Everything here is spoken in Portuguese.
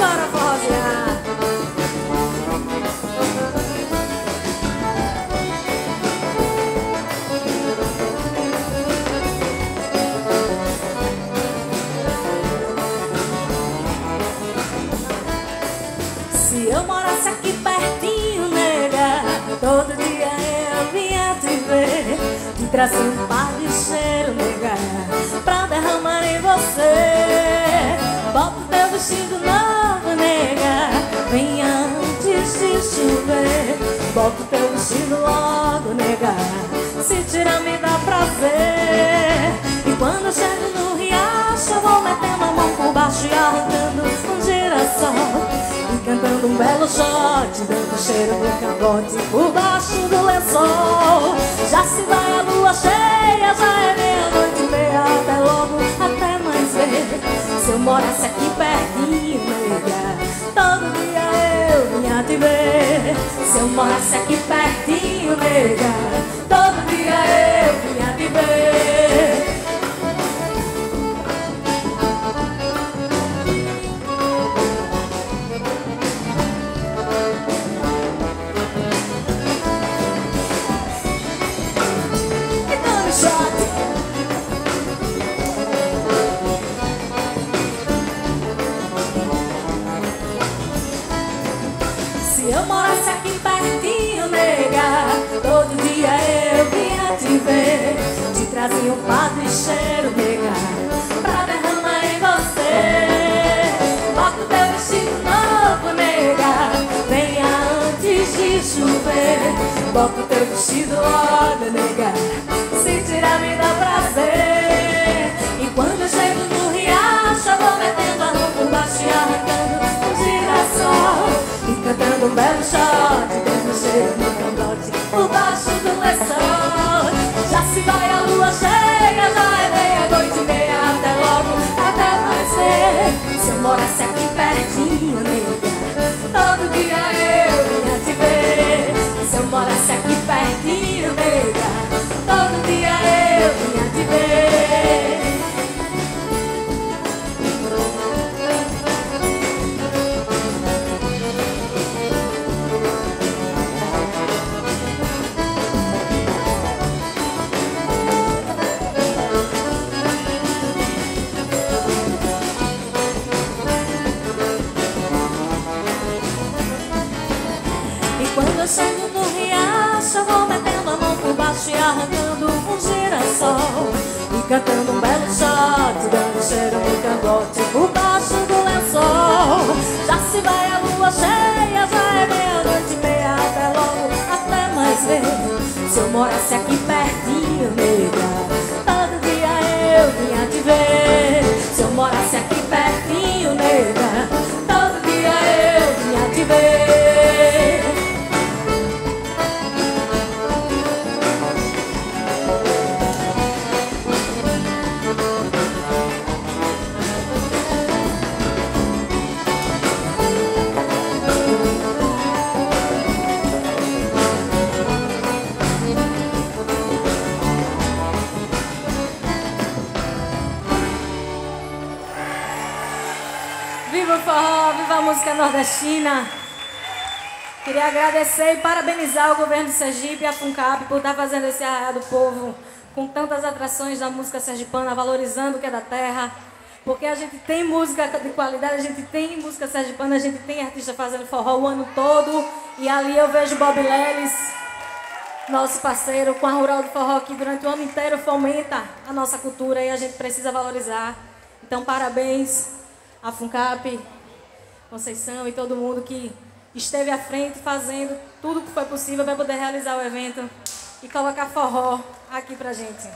Bora forrozear. Se eu morasse aqui pertinho, nega, todo dia eu vinha te ver, te trazer um par de cheiro, nega, pra derramar em você. Bota o teu vestido novo, nega, vem antes de chover. Bota o teu vestido logo, nega, se tira me dá prazer. E quando eu chego no riacho, eu vou metendo a mão por baixo e arrancando um girassol, cantando um belo shot, dando cheiro no cangote por baixo do lençol. Já se vai a lua cheia, já é meia-noite e meia, até logo, até mais ver. Se eu morasse aqui pertinho, nega, todo dia eu vinha te ver. Se eu morasse aqui pertinho, nega, todo dia eu vinha te ver. Se eu morasse aqui pertinho, nega, todo dia eu vinha te ver, te trazia um par de cheiro, nega, pra derramar em você. Bota o teu vestido novo, nega, venha antes de chover. Bota o teu vestido logo, nega, se tirar me dá prazer. E quando eu chego no riacho, eu vou metendo a mão por baixo e arrancando um girassol, cantando um belo shot, dando cheiro no cangote por baixo do lençol. Já se vai a lua cheia, já é meia-noite e meia, até logo, até mais ver. Se eu morasse aqui pertinho, nega, todo dia eu vinha te ver. Se eu morasse aqui pertinho, nega, todo dia eu vinha te ver. Quando eu chego no riacho, eu vou metendo a mão por baixo e arrancando um girassol, e cantando um belo shot, dando cheiro no cangote por baixo do lençol. Já se vai a lua cheia, já é meia-noite e meia, até logo, até mais ver. Se eu morasse aqui pertinho, nega, todo dia eu vinha te ver. Se eu morasse aqui pertinho, nega, todo dia eu vinha te ver. Viva o forró, viva a música nordestina. Queria agradecer e parabenizar o governo de Sergipe e a FUNCAP por estar fazendo esse Arraial do Povo com tantas atrações da música sergipana, valorizando o que é da terra. Porque a gente tem música de qualidade, a gente tem música sergipana, a gente tem artista fazendo forró o ano todo. E ali eu vejo Bob Lelis, nosso parceiro, com a Rural do Forró, que durante o ano inteiro fomenta a nossa cultura e a gente precisa valorizar. Então, parabéns a FUNCAP, Conceição e todo mundo que esteve à frente fazendo tudo o que foi possível para poder realizar o evento e colocar forró aqui pra gente.